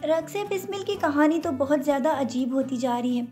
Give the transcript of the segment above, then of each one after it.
رقص بسمل کی کہانی تو بہت زیادہ عجیب ہوتی جا رہی ہے۔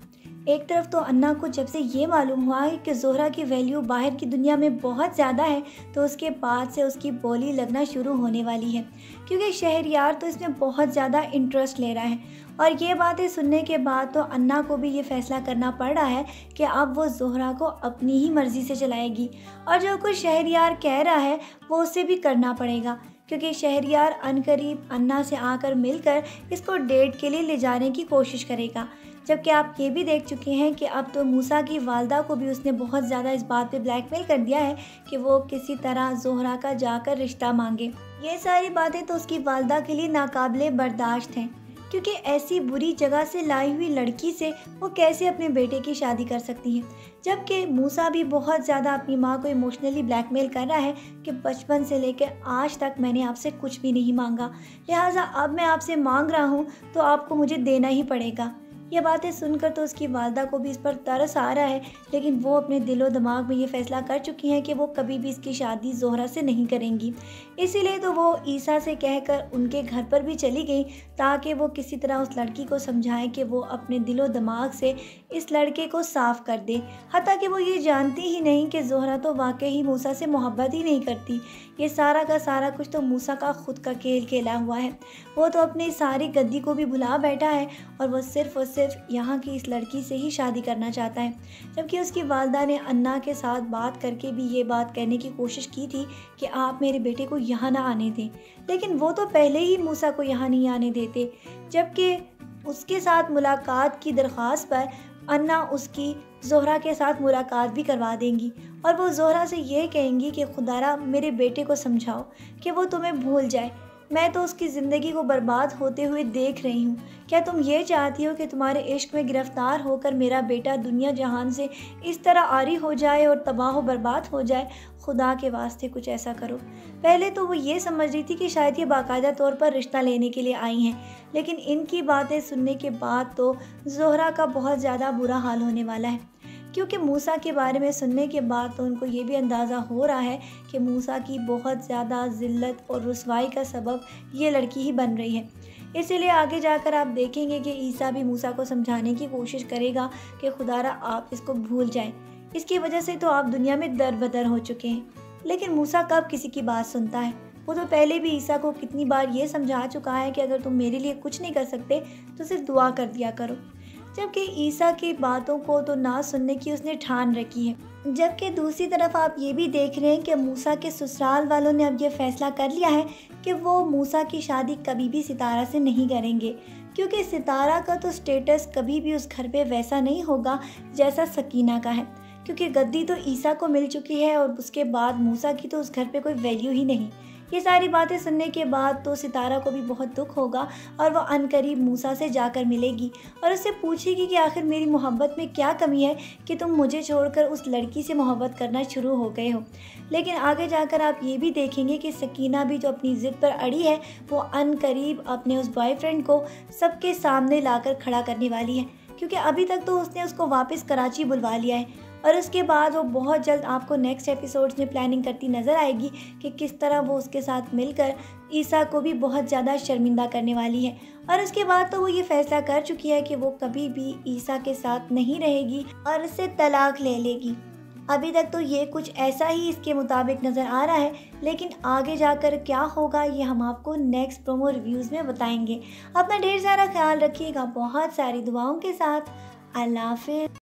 ایک طرف تو انا کو جب سے یہ معلوم ہوا ہے کہ زہرا کی ویلیو باہر کی دنیا میں بہت زیادہ ہے تو اس کے بعد سے اس کی بولی لگنا شروع ہونے والی ہے، کیونکہ شہریار تو اس میں بہت زیادہ انٹرسٹ لے رہا ہے۔ اور یہ باتیں سننے کے بعد تو انا کو بھی یہ فیصلہ کرنا پڑ رہا ہے کہ اب وہ زہرا کو اپنی ہی مرضی سے چلائے گی، اور جو کچھ شہریار کہہ رہا ہے وہ اسے بھی کرنا پڑے گا، کیونکہ شہریار عنقریب انا سے آ کر مل کر اس کو ڈیٹ کے لیے لے جانے کی کوشش کرے گا۔ جبکہ آپ یہ بھی دیکھ چکے ہیں کہ اب تو موسیٰ کی والدہ کو بھی اس نے بہت زیادہ اس بات پہ بلیک میل کر دیا ہے کہ وہ کسی طرح زہرا کا جا کر رشتہ مانگے۔ یہ ساری باتیں تو اس کی والدہ کے لیے ناقابل برداشت ہیں، کیونکہ ایسی بری جگہ سے لائی ہوئی لڑکی سے وہ کیسے اپنے بیٹے کی شادی کر سکتی ہیں۔ جبکہ موسیٰ بھی بہت زیادہ اپنی ماں کو ایموشنلی بلیک میل کر رہا ہے کہ بچپن سے لے کے آج تک میں نے آپ سے کچھ بھی نہیں مانگا، لہٰذا اب میں آپ سے مانگ رہا ہوں تو آپ کو مجھے دینا ہی پڑے گا۔ یہ باتیں سن کر تو اس کی والدہ کو بھی اس پر ترس آ رہا ہے، لیکن وہ اپنے دل و دماغ میں یہ فیصلہ کر چکی ہیں کہ وہ کبھی بھی اس کی شادی زہرا سے نہیں کریں گی۔ اسی لیے تو وہ عیسیٰ سے کہہ کر ان کے گھر پر بھی چلی گئی تاکہ وہ کسی طرح اس لڑکی کو سمجھائے کہ وہ اپنے دل و دماغ سے اس لڑکے کو صاف کر دے، حتیٰ کہ وہ یہ جانتی ہی نہیں کہ زہرا تو واقعی موسیٰ سے محبت ہی نہیں کرتی۔ یہ سارا کا سارا کچھ تو موسیٰ کا خود کا کھیل کھیلا ہوا ہے۔ وہ تو اپنی ساری گدی کو بھی بھلا بیٹھا ہے اور وہ صرف یہاں کی اس لڑکی سے ہی شادی کرنا چاہتا ہے، جبکہ اس کی والدہ نے انا کے ساتھ بات کر کے بھی یہ بات کہنے کی کوشش کی تھی کہ آپ میرے بیٹے کو یہاں نہ آنے دیں، لیکن وہ تو پہلے ہی موسیٰ کو یہاں نہیں آنے دیتے، جبکہ اس کے ساتھ ملاقات کی درخواست پر انا اس کی زہرا کے ساتھ ملاقات بھی کروا دیں گی، اور وہ زہرا سے یہ کہیں گی کہ خدارا میرے بیٹے کو سمجھاؤ کہ وہ تمہیں بھول جائے، میں تو اس کی زندگی کو برباد ہوتے ہوئے دیکھ رہی ہوں، کیا تم یہ چاہتی ہو کہ تمہارے عشق میں گرفتار ہو کر میرا بیٹا دنیا جہان سے اس طرح عاری ہو جائے اور تباہ و برباد ہو جائے؟ خدا کے واسطے کچھ ایسا کرو۔ پہلے تو وہ یہ سمجھ رہی تھی کہ شاید یہ باقاعدہ طور پر رشتہ لینے کے لیے آئی ہیں، لیکن ان کی باتیں سننے کے بعد تو زہرا کا بہت زیادہ برا حال ہونے والا ہے، کیونکہ موسیٰ کے بارے میں سننے کے بعد تو ان کو یہ بھی اندازہ ہو رہا ہے کہ موسیٰ کی بہت زیادہ ذلت اور رسوائی کا سبب یہ لڑکی ہی بن رہی ہے۔ اسی لیے آگے جا کر آپ دیکھیں گے کہ عیسیٰ بھی موسیٰ کو سمجھانے کی کوشش کرے گا کہ خدارا آپ اس کو بھول جائیں، اس کی وجہ سے تو آپ دنیا میں در بدر ہو چکے ہیں۔ لیکن موسیٰ کب کسی کی بات سنتا ہے؟ وہ تو پہلے بھی عیسیٰ کو کتنی بار یہ سمجھا چکا ہے کہ اگر تم میرے لیے کچھ نہیں کر سکتے تو صرف دعا کر دیا کرو، جبکہ عیسیٰ کی باتوں کو تو نہ سننے کی اس نے ٹھان رکھی ہے۔ جبکہ دوسری طرف آپ یہ بھی دیکھ رہے ہیں کہ موسیٰ کے سسرال والوں نے اب یہ فیصلہ کر لیا ہے کہ وہ موسیٰ کی شادی کبھی بھی ستارہ سے نہیں کریں گے، کیونکہ ستارہ کا تو سٹیٹس کبھی بھی اس گھر پہ ویسا نہیں ہوگا جیسا سکینہ کا ہے، کیونکہ گدی تو عیسیٰ کو مل چکی ہے اور اس کے بعد موسیٰ کی تو اس گھر پہ کوئی ویلیو ہی نہیں۔ یہ ساری باتیں سننے کے بعد تو ستارہ کو بھی بہت دکھ ہوگا اور وہ عنقریب موسیٰ سے جا کر ملے گی اور اس سے پوچھے گی کہ آخر میری محبت میں کیا کمی ہے کہ تم مجھے چھوڑ کر اس لڑکی سے محبت کرنا شروع ہو گئے ہو۔ لیکن آگے جا کر آپ یہ بھی دیکھیں گے کہ سکینہ بھی جو اپنی ضد پر اڑی ہے وہ عنقریب اپنے اس بوائے فرینڈ کو سب کے سامنے لا کر کھڑا کرنے والی ہے، کیونکہ ابھی تک تو اس نے اس کو واپس کراچی بلوا لیا ہے، اور اس کے بعد وہ بہت جلد آپ کو نیکسٹ ایپیسوڈز میں پلاننگ کرتی نظر آئے گی کہ کس طرح وہ اس کے ساتھ مل کر عیسیٰ کو بھی بہت زیادہ شرمندہ کرنے والی ہے، اور اس کے بعد تو وہ یہ فیصلہ کر چکی ہے کہ وہ کبھی بھی عیسیٰ کے ساتھ نہیں رہے گی اور اس سے طلاق لے لے گی۔ ابھی تک تو یہ کچھ ایسا ہی اس کے مطابق نظر آ رہا ہے، لیکن آگے جا کر کیا ہوگا یہ ہم آپ کو نیکسٹ پرومو ریویوز میں بتائیں گے۔ اپنا ڈھیر سارا خیال رکھیے گا، بہت ساری دعاؤں کے ساتھ۔ اللہ حافظ۔